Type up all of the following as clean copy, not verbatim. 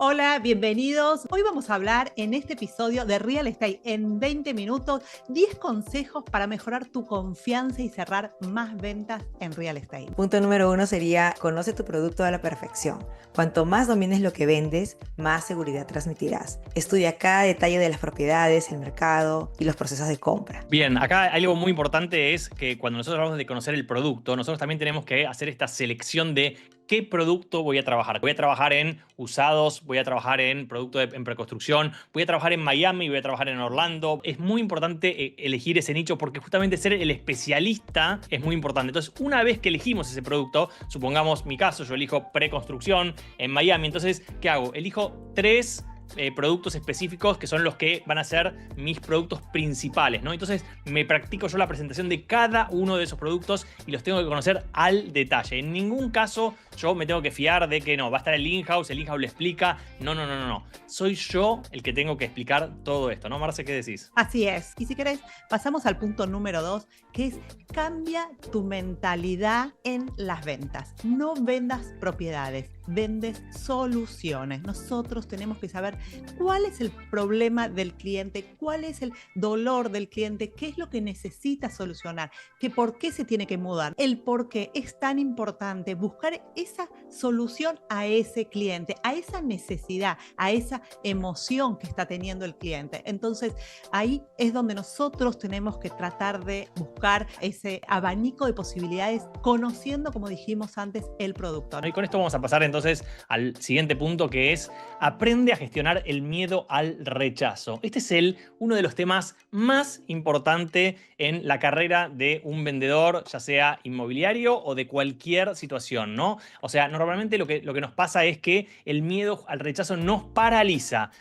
Hola, bienvenidos. Hoy vamos a hablar en este episodio de Real Estate en 20 minutos, 10 consejos para mejorar tu confianza y cerrar más ventas en Real Estate. Punto número 1 sería: conoce tu producto a la perfección. Cuanto más domines lo que vendes, más seguridad transmitirás. Estudia cada detalle de las propiedades, el mercado y los procesos de compra. Bien, acá algo muy importante es que cuando nosotros hablamos de conocer el producto, nosotros también tenemos que hacer esta selección de qué producto voy a trabajar. Voy a trabajar en usados, voy a trabajar en producto en preconstrucción, voy a trabajar en Miami, voy a trabajar en Orlando. Es muy importante elegir ese nicho porque justamente ser el especialista es muy importante. Entonces, una vez que elegimos ese producto, supongamos mi caso, yo elijo preconstrucción en Miami. Entonces, ¿qué hago? Elijo tres productos específicos que son los que van a ser mis productos principales, ¿no? Entonces me practico yo la presentación de cada uno de esos productos y los tengo que conocer al detalle. En ningún caso yo me tengo que fiar de que no, va a estar el in-house lo explica. No. Soy yo el que tengo que explicar todo esto, ¿no, Marce? ¿Qué decís? Así es. Y si querés, pasamos al punto número 2, que es cambia tu mentalidad en las ventas. No vendas propiedades, vendes soluciones. Nosotros tenemos que saber cuál es el problema del cliente, cuál es el dolor del cliente, qué es lo que necesita solucionar, que por qué se tiene que mudar, el por qué es tan importante buscar esa solución a ese cliente, a esa necesidad, a esa emoción que está teniendo el cliente. Entonces, ahí es donde nosotros tenemos que tratar de buscar ese abanico de posibilidades, conociendo, como dijimos antes, el producto. Y con esto vamos a pasar entonces al siguiente punto, que es: aprende a gestionar el miedo al rechazo. Este es uno de los temas más importantes en la carrera de un vendedor, ya sea inmobiliario o de cualquier situación, ¿no? O sea, normalmente lo que nos pasa es que el miedo al rechazo nos paraliza.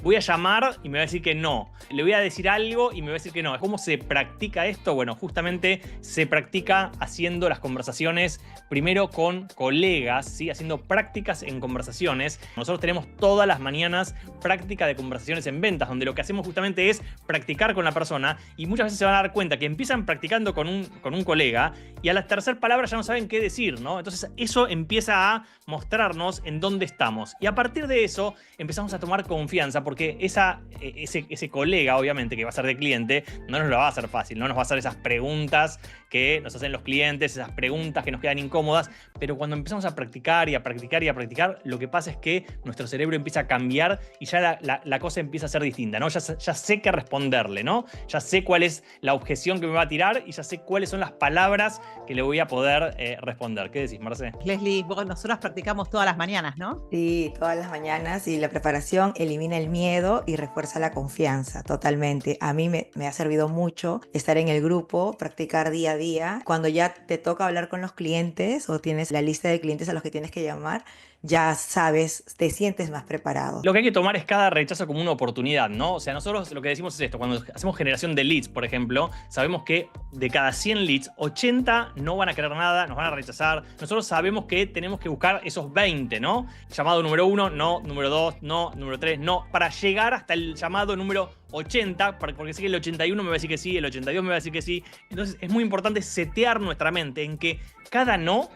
Voy a llamar y me va a decir que no. Le voy a decir algo y me va a decir que no. ¿Cómo se practica esto? Bueno, justamente se practica haciendo las conversaciones primero con colegas, ¿sí? Haciendo prácticas en conversaciones. Nosotros tenemos todas las mañanas práctica de conversaciones en ventas, donde lo que hacemos justamente es practicar con la persona, y muchas veces se van a dar cuenta que empiezan practicando con un colega y a la tercera palabra ya no saben qué decir, ¿no? Entonces eso empieza a mostrarnos en dónde estamos, y a partir de eso empezamos a tomar confianza, porque ese colega, obviamente, que va a ser de cliente, no nos lo va a hacer fácil, no nos va a hacer esas preguntas que nos hacen los clientes, esas preguntas que nos quedan incómodas, pero cuando empezamos a practicar y a practicar y a practicar, lo que pasa es que nuestro cerebro empieza a cambiar y ya la cosa empieza a ser distinta, ¿no? Ya sé qué responderle, ¿no? Ya sé cuál es la objeción que me va a tirar y ya sé cuáles son las palabras que le voy a poder responder. ¿Qué decís, Marce? Leslie, nosotras practicamos todas las mañanas, ¿no? Sí, todas las mañanas, y la preparación elimina el miedo y refuerza la confianza totalmente. A mí me ha servido mucho estar en el grupo, practicar día a día. Cuando ya te toca hablar con los clientes o tienes la lista de clientes a los que tienes que llamar, ya sabes, te sientes más preparado. Lo que hay que tomar es cada rechazo como una oportunidad, ¿no? O sea, nosotros lo que decimos es esto: cuando hacemos generación de leads, por ejemplo, sabemos que de cada 100 leads, 80 no van a querer nada, nos van a rechazar. Nosotros sabemos que tenemos que buscar esos 20, ¿no? Llamado número 1, no. Número 2, no. Número 3, no. Para llegar hasta el llamado número 80, porque sé que el 81 me va a decir que sí, el 82 me va a decir que sí. Entonces es muy importante setear nuestra mente en que cada no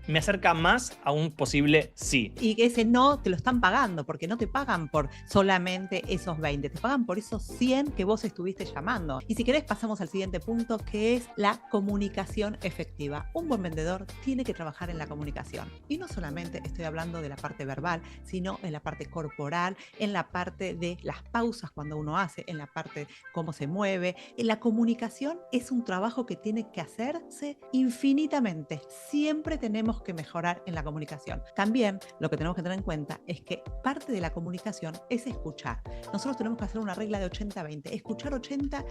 me acerca más a un posible sí. Y ese no te lo están pagando, porque no te pagan por solamente esos 20, te pagan por esos 100 que vos estuviste llamando. Y si querés, pasamos al siguiente punto, que es la comunicación efectiva. Un buen vendedor tiene que trabajar en la comunicación. Y no solamente estoy hablando de la parte verbal, sino en la parte corporal, en la parte de las pausas cuando uno hace, en la parte cómo se mueve. La comunicación es un trabajo que tiene que hacerse infinitamente. Siempre tenemos que mejorar en la comunicación. También lo que tenemos que tener en cuenta es que parte de la comunicación es escuchar. Nosotros tenemos que hacer una regla de 80-20, escuchar 80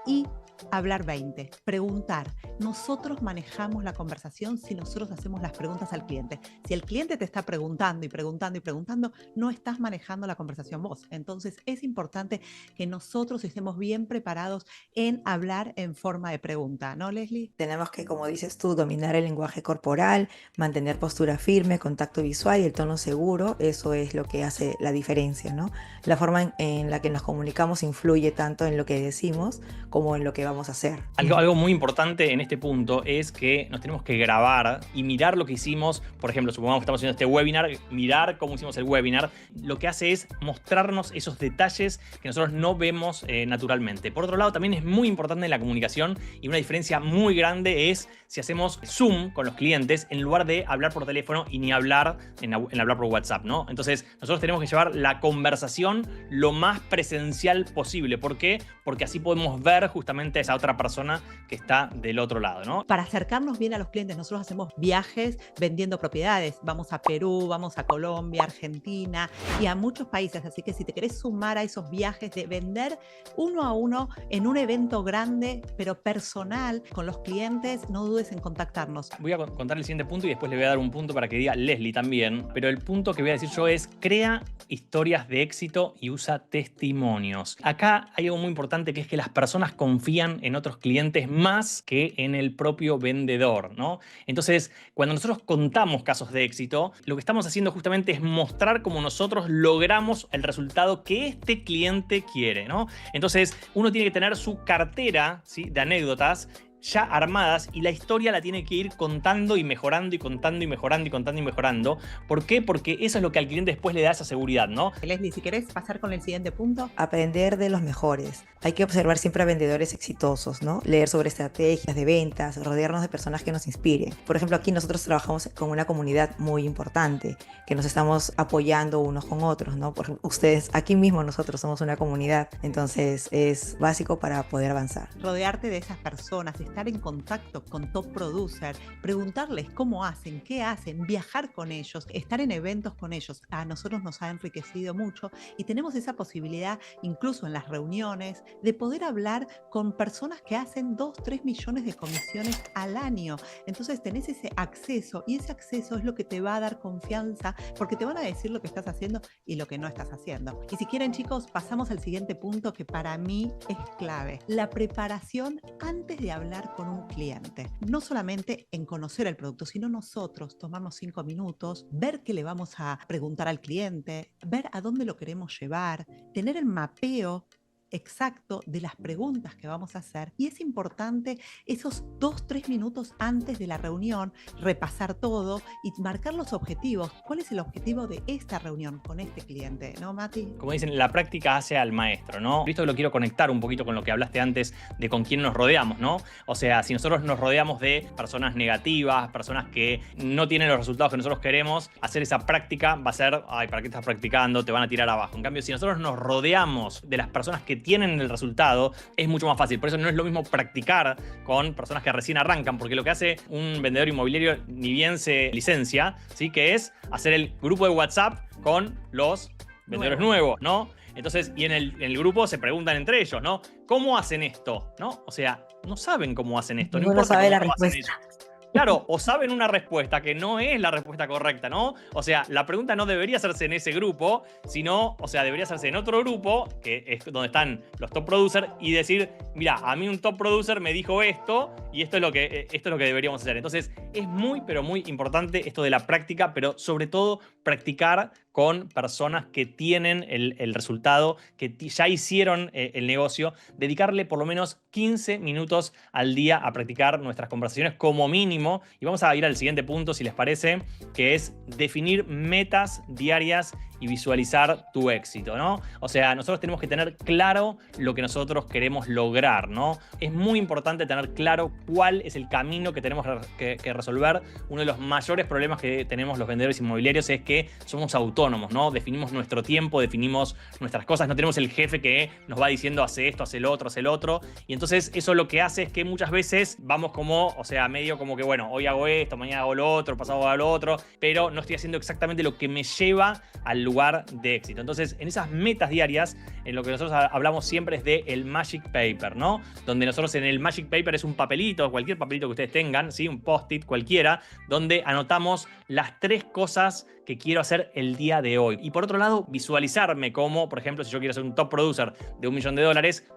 y hablar 20, preguntar. Nosotros manejamos la conversación si nosotros hacemos las preguntas al cliente. Si el cliente te está preguntando y preguntando y preguntando, no estás manejando la conversación vos. Entonces es importante que nosotros estemos bien preparados en hablar en forma de pregunta, ¿no, Leslie? Tenemos que, como dices tú, dominar el lenguaje corporal, mantener postura firme, contacto visual y el tono seguro. Eso es lo que hace la diferencia, ¿no? La forma en la que nos comunicamos influye tanto en lo que decimos como en lo que vamos a hacer. Algo muy importante en este punto es que nos tenemos que grabar y mirar lo que hicimos. Por ejemplo, supongamos que estamos haciendo este webinar, mirar cómo hicimos el webinar. Lo que hace es mostrarnos esos detalles que nosotros no vemos naturalmente. Por otro lado, también es muy importante en la comunicación y una diferencia muy grande es si hacemos Zoom con los clientes en lugar de hablar por teléfono y ni hablar en hablar por WhatsApp, ¿no? Entonces, nosotros tenemos que llevar la conversación lo más presencial posible. ¿Por qué? Porque así podemos ver justamente a esa otra persona que está del otro lado, ¿no? Para acercarnos bien a los clientes, nosotros hacemos viajes vendiendo propiedades. Vamos a Perú, vamos a Colombia, Argentina y a muchos países. Así que si te querés sumar a esos viajes de vender uno a uno en un evento grande, pero personal, con los clientes, no dudes en contactarnos. Voy a contar el siguiente punto y después le voy a dar un punto para que diga Leslie también. Pero el punto que voy a decir yo es: crea historias de éxito y usa testimonios. Acá hay algo muy importante, que es que las personas confían en otros clientes más que en el propio vendedor, ¿no? Entonces, cuando nosotros contamos casos de éxito, lo que estamos haciendo justamente es mostrar cómo nosotros logramos el resultado que este cliente quiere, ¿no? Entonces, uno tiene que tener su cartera, ¿sí?, de anécdotas ya armadas, y la historia la tiene que ir contando y mejorando y contando y mejorando y contando y mejorando. ¿Por qué? Porque eso es lo que al cliente después le da esa seguridad, ¿no? Leslie, si querés pasar con el siguiente punto. Aprender de los mejores. Hay que observar siempre a vendedores exitosos, ¿no? Leer sobre estrategias de ventas, rodearnos de personas que nos inspiren. Por ejemplo, aquí nosotros trabajamos con una comunidad muy importante, que nos estamos apoyando unos con otros, ¿no? Por ejemplo, ustedes, aquí mismo nosotros somos una comunidad, entonces es básico para poder avanzar. Rodearte de esas personas, estar en contacto con top producer, preguntarles cómo hacen, qué hacen, viajar con ellos, estar en eventos con ellos. A nosotros nos ha enriquecido mucho y tenemos esa posibilidad, incluso en las reuniones, de poder hablar con personas que hacen 2, 3 millones de comisiones al año. Entonces tenés ese acceso, y ese acceso es lo que te va a dar confianza, porque te van a decir lo que estás haciendo y lo que no estás haciendo. Y si quieren, chicos, pasamos al siguiente punto que para mí es clave: la preparación antes de hablar con un cliente. No solamente en conocer el producto, sino nosotros tomarnos 5 minutos, ver qué le vamos a preguntar al cliente, ver a dónde lo queremos llevar, tener el mapeo exacto de las preguntas que vamos a hacer. Y es importante esos 2, 3 minutos antes de la reunión, repasar todo y marcar los objetivos. ¿Cuál es el objetivo de esta reunión con este cliente? ¿No, Mati? Como dicen, la práctica hace al maestro, ¿no? Esto lo quiero conectar un poquito con lo que hablaste antes de con quién nos rodeamos, ¿no? O sea, si nosotros nos rodeamos de personas negativas, personas que no tienen los resultados que nosotros queremos, hacer esa práctica va a ser: ay, ¿para qué estás practicando? Te van a tirar abajo. En cambio, si nosotros nos rodeamos de las personas que tienen el resultado, es mucho más fácil. Por eso no es lo mismo practicar con personas que recién arrancan, porque lo que hace un vendedor inmobiliario, ni bien se licencia, ¿sí?, que es hacer el grupo de WhatsApp con los vendedores nuevos, ¿no? Entonces, y en el grupo se preguntan entre ellos, ¿no? ¿Cómo hacen esto? ¿No? O sea, no saben cómo hacen esto. No importa sabe la cómo lo hacen respuesta. ellos. Claro, o saben una respuesta que no es la respuesta correcta, ¿no? O sea, la pregunta no debería hacerse en ese grupo, sino, o sea, debería hacerse en otro grupo, que es donde están los top producers, y decir: mira, a mí un top producer me dijo esto, y esto es lo que deberíamos hacer. Entonces, es muy, pero muy importante esto de la práctica, pero sobre todo practicar con personas que tienen el resultado, que ya hicieron el negocio. Dedicarle por lo menos 15 minutos al día a practicar nuestras conversaciones como mínimo. Y vamos a ir al siguiente punto, si les parece, que es definir metas diarias y visualizar tu éxito, ¿no? O sea, nosotros tenemos que tener claro lo que nosotros queremos lograr, ¿no? Es muy importante tener claro cuál es el camino que tenemos que resolver. Uno de los mayores problemas que tenemos los vendedores inmobiliarios es que somos autónomos, ¿no? Definimos nuestro tiempo, definimos nuestras cosas, no tenemos el jefe que nos va diciendo: hace esto, hace el otro, hace el otro. Y entonces eso lo que hace es que muchas veces vamos como, o sea, medio como que, bueno, hoy hago esto, mañana hago lo otro, pasado hago lo otro, pero no estoy haciendo exactamente lo que me lleva al lugar de éxito. Entonces, en esas metas diarias, en lo que nosotros hablamos siempre es de el Magic Paper, ¿no? Donde nosotros, en el Magic Paper, es un papelito, cualquier papelito que ustedes tengan, ¿sí?, un post-it cualquiera, donde anotamos las 3 cosas que quiero hacer el día de hoy. Y por otro lado, visualizarme como, por ejemplo, si yo quiero ser un top producer de $1 millón,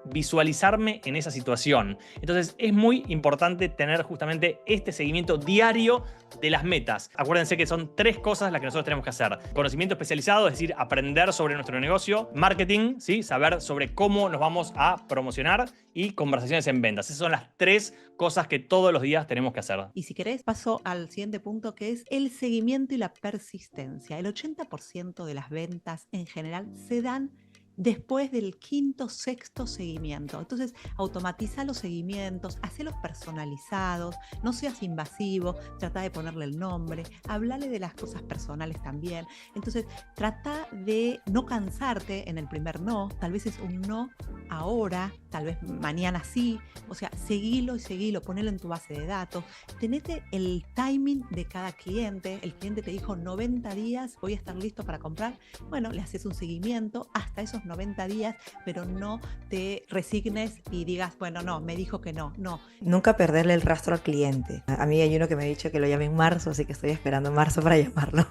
visualizarme en esa situación. Entonces es muy importante tener justamente este seguimiento diario de las metas. Acuérdense que son 3 cosas las que nosotros tenemos que hacer. Conocimiento especializado, es decir, aprender sobre nuestro negocio. Marketing, ¿sí? Saber sobre cómo nos vamos a promocionar. Y conversaciones en ventas. Esas son las 3 cosas que todos los días tenemos que hacer. Y si querés, paso al siguiente punto, que es el seguimiento y la persistencia. El 80% de las ventas en general se dan después del 5º, 6º seguimiento. Entonces, automatiza los seguimientos, hacelos personalizados, no seas invasivo, trata de ponerle el nombre, háblale de las cosas personales también. Entonces, trata de no cansarte en el primer no, tal vez es un no ahora, tal vez mañana sí, o sea, seguilo y seguilo, ponelo en tu base de datos, tenete el timing de cada cliente. El cliente te dijo 90 días, voy a estar listo para comprar, bueno, le haces un seguimiento hasta esos 90 días, pero no te resignes y digas, bueno, no, me dijo que no. Nunca perderle el rastro al cliente. A mí hay uno que me ha dicho que lo llame en marzo, así que estoy esperando marzo para llamarlo.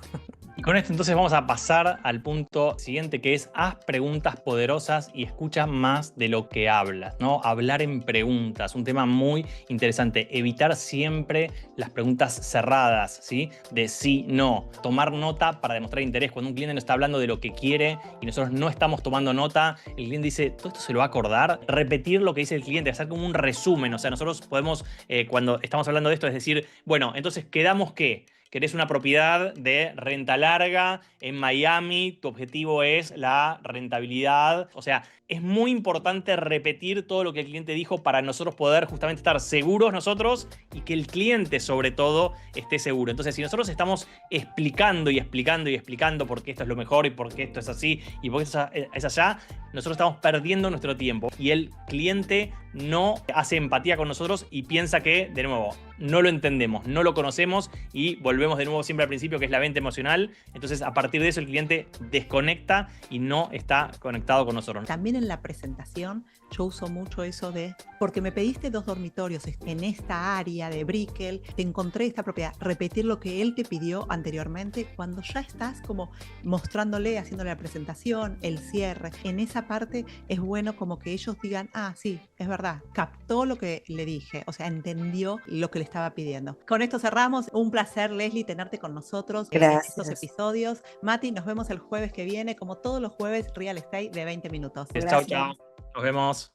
Y con esto entonces vamos a pasar al punto siguiente, que es haz preguntas poderosas y escucha más de lo que hablas, ¿no? Hablar en preguntas, un tema muy interesante. Evitar siempre las preguntas cerradas, ¿sí? De sí, no. Tomar nota para demostrar interés. Cuando un cliente nos está hablando de lo que quiere y nosotros no estamos tomando nota, el cliente dice, ¿todo esto se lo va a acordar? Repetir lo que dice el cliente, hacer como un resumen. O sea, nosotros podemos, cuando estamos hablando de esto, es decir, bueno, entonces quedamos que querés una propiedad de renta larga en Miami, tu objetivo es la rentabilidad. O sea, es muy importante repetir todo lo que el cliente dijo para nosotros poder justamente estar seguros nosotros y que el cliente sobre todo esté seguro. Entonces, si nosotros estamos explicando y explicando y explicando por qué esto es lo mejor y por qué esto es así y por qué esto es allá, nosotros estamos perdiendo nuestro tiempo y el cliente no hace empatía con nosotros y piensa que, de nuevo, no lo entendemos, no lo conocemos y volvemos de nuevo siempre al principio, que es la venta emocional. Entonces, a partir de eso, el cliente desconecta y no está conectado con nosotros. También en la presentación yo uso mucho eso de, porque me pediste 2 dormitorios en esta área de Brickell, te encontré esta propiedad, repetir lo que él te pidió anteriormente cuando ya estás como mostrándole, haciéndole la presentación, el cierre. En esa parte es bueno como que ellos digan, ah, sí, es verdad, captó lo que le dije, o sea, entendió lo que le estaba pidiendo. Con esto cerramos. Un placer, Leslie, tenerte con nosotros en estos episodios. Mati, nos vemos el jueves que viene, como todos los jueves, Real Estate de 20 minutos. Chao, chao. Nos vemos.